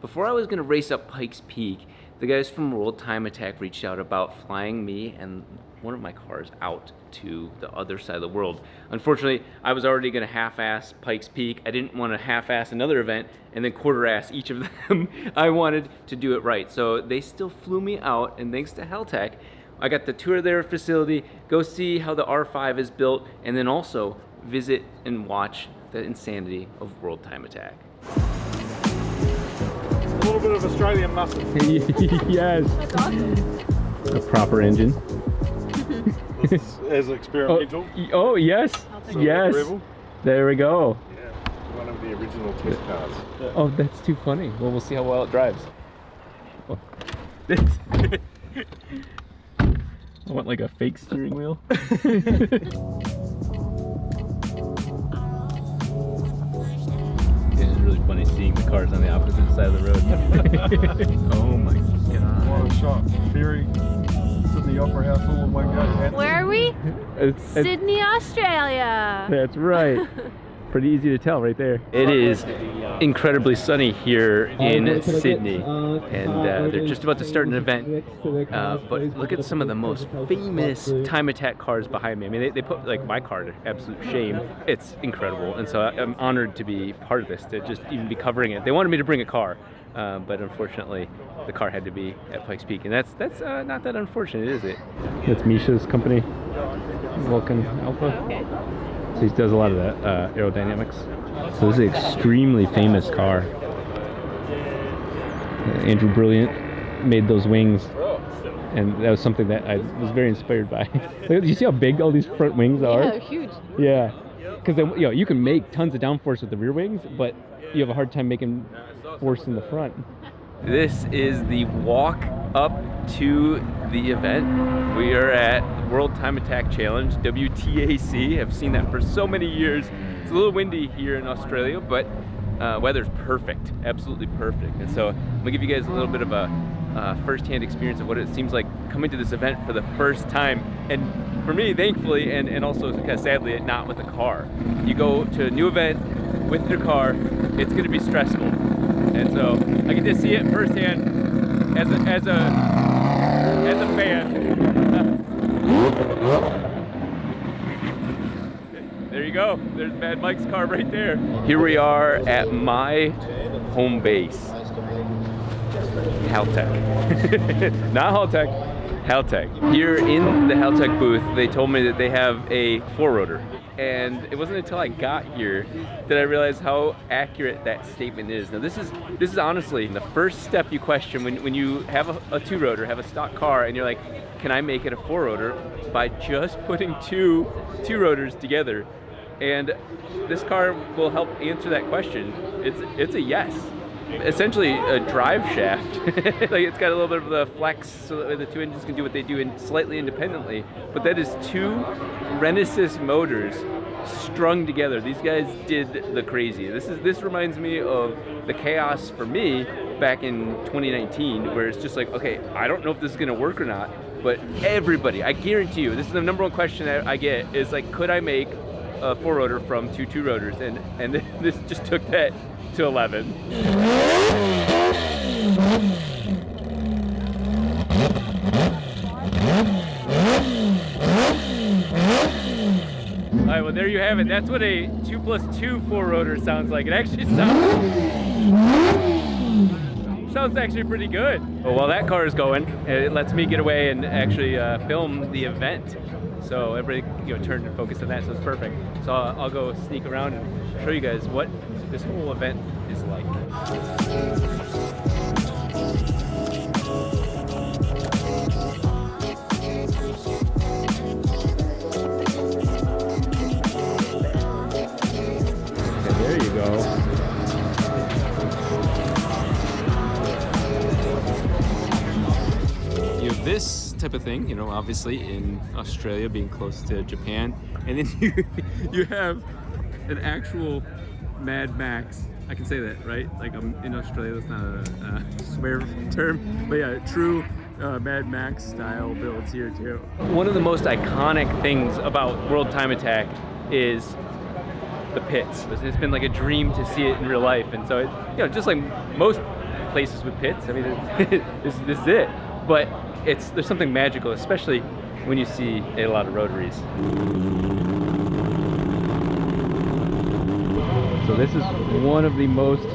before I was gonna race up Pikes Peak, the guys from World Time Attack reached out about flying me and one of my cars out to the other side of the world. Unfortunately, I was already gonna half-ass Pikes Peak. I didn't want to half-ass another event and then quarter-ass each of them. I wanted to do it right. So they still flew me out, and thanks to Haltech, I got to tour their facility, go see how the R5 is built, and then also visit and watch the insanity of World Time Attack. A little bit of Australian muscle. Yes. That's awesome. A proper engine. As experimental. Oh yes. So Yes. Rebel. There we go. Yeah, one of the original test cars. Oh, that's too funny. Well, we'll see how well it drives. Oh. This. I want like a fake steering wheel. It's really funny seeing the cars on the opposite side of the road. Oh my god. What a shot. Ferry, Sydney Opera House all in one go. Where are we? It's, Sydney, Australia. that's right. Pretty easy to tell right there. It is incredibly sunny here in Sydney, and they're just about to start an event, but look at some of the most famous Time Attack cars behind me. I mean, they put like my car to absolute shame. It's incredible, and so I'm honored to be part of this, to just even be covering it. They wanted me to bring a car, but unfortunately the car had to be at Pikes Peak, and that's not that unfortunate, is it? That's Misha's company, Vulcan Alpha. Okay. So he does a lot of that aerodynamics. So this is an extremely famous car. Andrew Brilliant made those wings, and that was something that I was very inspired by. Look, you see how big all these front wings are? Yeah, they're huge. Yeah, because you can make tons of downforce with the rear wings, but you have a hard time making force in the front. This is the walk up to the event. We are at World Time Attack Challenge, WTAC. I've seen that for so many years. It's a little windy here in Australia, but weather's perfect, absolutely perfect. And so I'm gonna give you guys a little bit of a first-hand experience of what it seems like coming to this event for the first time. And for me, thankfully, and also kind of sadly, not with a car. You go to a new event with your car, it's gonna be stressful. And so I get to see it firsthand as a fan. There you go. There's Mad Mike's car right there. Here we are at my home base. Haltech. Not Haltech, Haltech. Here in the Haltech booth, they told me that they have a four-rotor. And it wasn't until I got here that I realized how accurate that statement is. Now this is honestly the first step you question when you have a two-rotor, have a stock car, and you're like, can I make it a four-rotor by just putting two rotors together? And this car will help answer that question. It's a yes. Essentially a drive shaft. Like it's got a little bit of the flex so that the two engines can do what they do slightly independently. But that is two Renesas motors strung together. These guys did the crazy. This reminds me of the chaos for me back in 2019, where it's just like, okay, I don't know if this is gonna work or not, but everybody, I guarantee you, this is the number one question that I get is like, could I make a four rotor from two rotors? And this just took that to 11. All right, well there you have it. That's what a 2+2 four rotor sounds like. It actually sounds actually pretty good. Well, while that car is going, it lets me get away and actually film the event. So everybody, turn and focus on that, so it's perfect. So I'll go sneak around and show you guys what this whole event is like. Okay, there you go. You have this type of thing, obviously in Australia, being close to Japan, and then you have an actual Mad Max. I can say that, right? Like I'm in Australia, that's not a swear term, but yeah, true Mad Max style builds here too. One of the most iconic things about World Time Attack is the pits. It's been like a dream to see it in real life, and so just like most places with pits. I mean, this is it. But there's something magical, especially when you see a lot of rotaries. So this is one of the most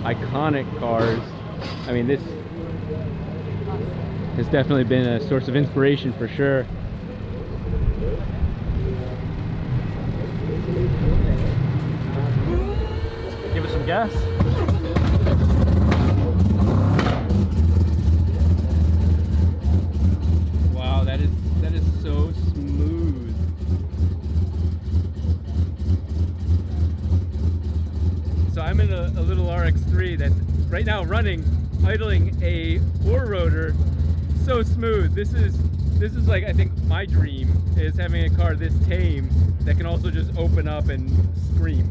iconic cars. I mean, this has definitely been a source of inspiration for sure. Give it some gas. Wow, that is so smooth. So I'm in a little RX-3 that's right now running, idling a 4-rotor. So smooth. This is like, I think my dream is having a car this tame that can also just open up and scream.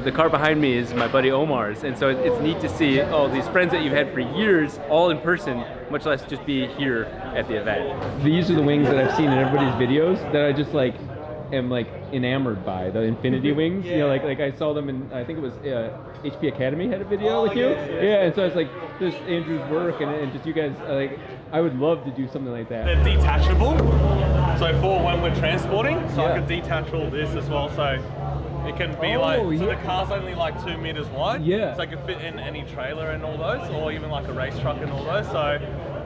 The car behind me is my buddy Omar's, and so it's neat to see all these friends that you've had for years all in person, much less just be here at the event. These are the wings that I've seen in everybody's videos that I just like am like enamored by, the infinity wings. You know, like I saw them in, I think it was HP Academy had a video with you. Yeah, and so it's like just Andrew's work and just you guys, like I would love to do something like that. They're detachable, so for when we're transporting, so I could detach all this as well, so it can be so the car's only like 2 meters wide, so it can fit in any trailer and all those, or even like a race truck and all those, so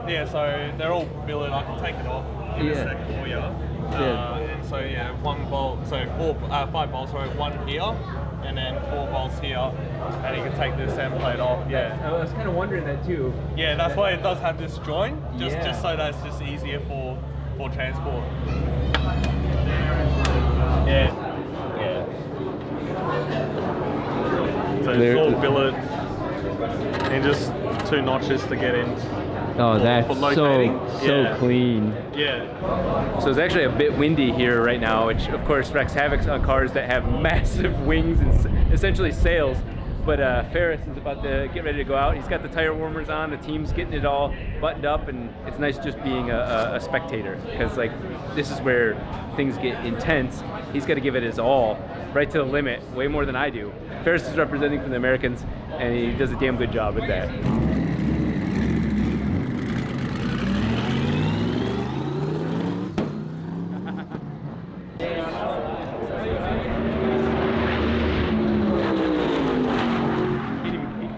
yeah, so they're all billet. I can take it off in a sec for you. And so yeah, 1 bolt, so 5 bolts, sorry, 1 here, and then 4 bolts here, and you can take this end plate off. Yeah, I was kind of wondering that too. Yeah, that's why it does have this joint, just so that's just easier for transport. Yeah. So it's all billet and just 2 notches to get in. Oh, that's so clean. Yeah. So it's actually a bit windy here right now, which of course wreaks havoc on cars that have massive wings and essentially sails. But Ferris is about to get ready to go out. He's got the tire warmers on, the team's getting it all buttoned up, and it's nice just being a spectator, because like this is where things get intense. He's got to give it his all, right to the limit, way more than I do. Ferris is representing for the Americans, and he does a damn good job at that.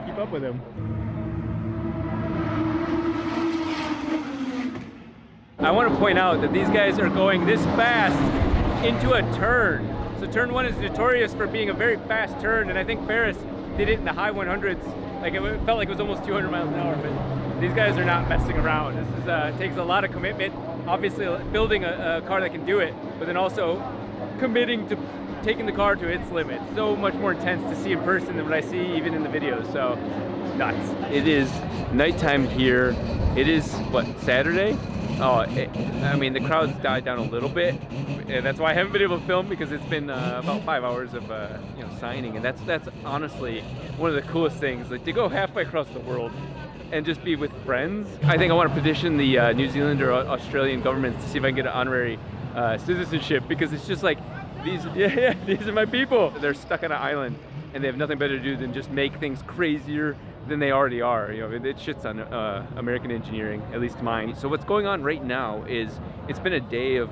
Keep up with him. I want to point out that these guys are going this fast into a turn. So turn 1 is notorious for being a very fast turn, and I think Ferris did it in the high 100s. Like it felt like it was almost 200 miles an hour, but these guys are not messing around. This is takes a lot of commitment. Obviously building a car that can do it, but then also committing to taking the car to its limit. So much more intense to see in person than what I see even in the videos, so nuts. It is nighttime here. It is, what, Saturday? Oh, I mean, the crowd's died down a little bit. And that's why I haven't been able to film, because it's been about 5 hours of you know, signing, and that's honestly one of the coolest things. Like to go halfway across the world and just be with friends. I think I want to petition the New Zealand or Australian governments to see if I can get an honorary citizenship, because it's just like these are my people. They're stuck on an island and they have nothing better to do than just make things crazier than they already are. You know, it shits on American engineering, at least mine. So what's going on right now is it's been a day of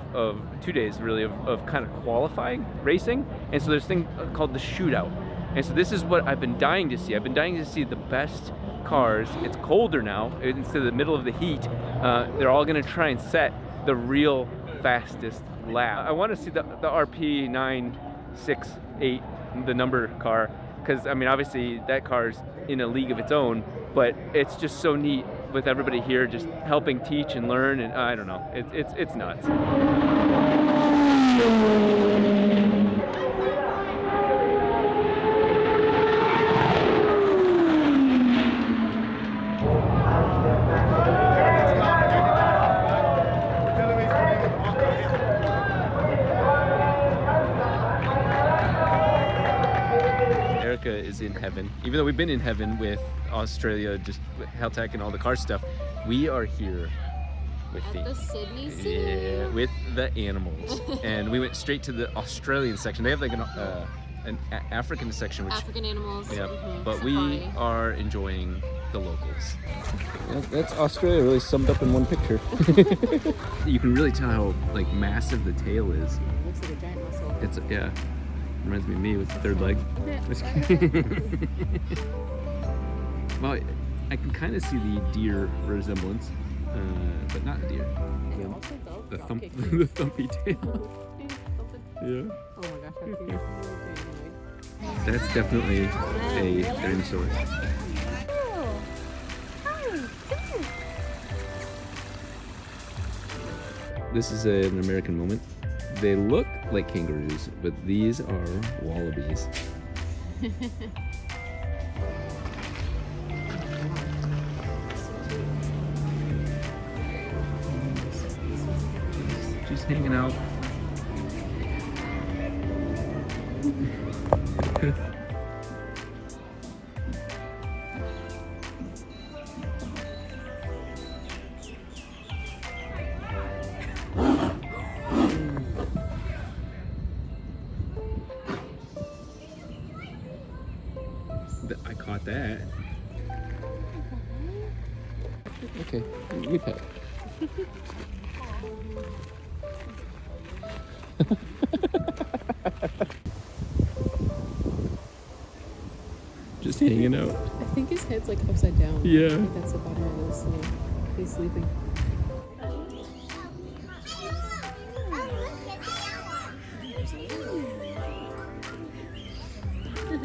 2 days really of kind of qualifying racing, and so there's a thing called the shootout. And so this is what I've been dying to see. I've been dying to see the best cars. It's colder now, instead of the middle of the heat. They're all gonna try and set the real fastest lap. I want to see the RP 968, the number car, because I mean obviously that car's in a league of its own, but it's just so neat with everybody here just helping teach and learn, and I don't know, it's nuts. Is in heaven. Even though we've been in heaven with Australia, just with Haltech and all the car stuff, we are here with At the Sydney Zoo. Yeah, with the animals. And we went straight to the Australian section. They have like an African section, which African animals. yeah, but Safari. we are enjoying the locals. That's Australia really summed up in one picture. You can really tell how like massive the tail is. It looks like a giant mussel. It's yeah, reminds me of me with the third leg. Well, I can kind of see the deer resemblance, but not a deer. And also the The dropkick. the thumpy tail. Yeah. Oh my gosh, how cute. That's definitely a dinosaur. This is an American moment. They look like kangaroos, but these are wallabies. Just hanging out. I caught that. Okay, you pet it. Just hanging out. I think his head's like upside down. Yeah. I think that's the bottom of his little. He's sleeping.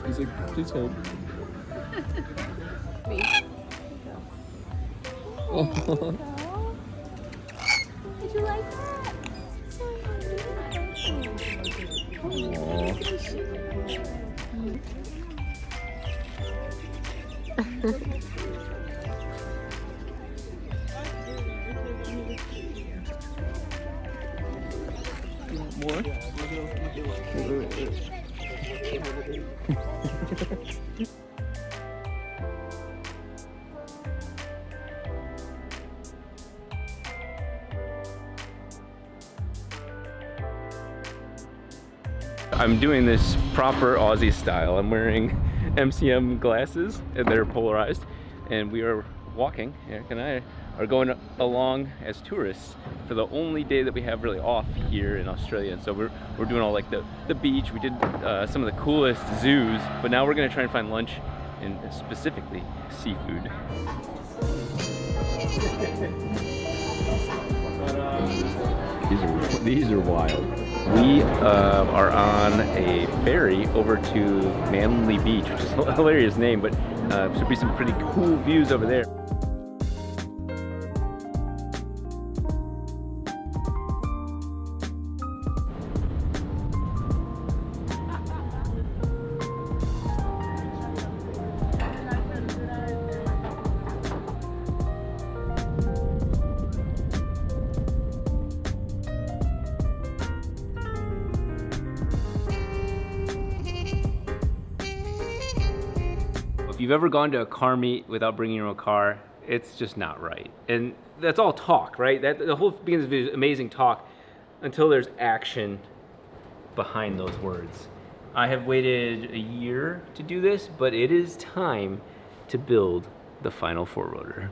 He's like, please hold. Me. Oh. Did you like that? More? I'm doing this proper Aussie style. I'm wearing MCM glasses and they're polarized, and we are walking, Eric and I are going along as tourists for the only day that we have really off here in Australia. And so we're doing all like the beach. We did some of the coolest zoos, but now we're gonna try and find lunch and specifically seafood. These are wild. We are on a ferry over to Manly Beach, which is a hilarious name, but should be some pretty cool views over there. If you've ever gone to a car meet without bringing your own car, it's just not right. And that's all talk, right? The whole beginning of the video is amazing talk until there's action behind those words. I have waited a year to do this, but it is time to build the final four-rotor.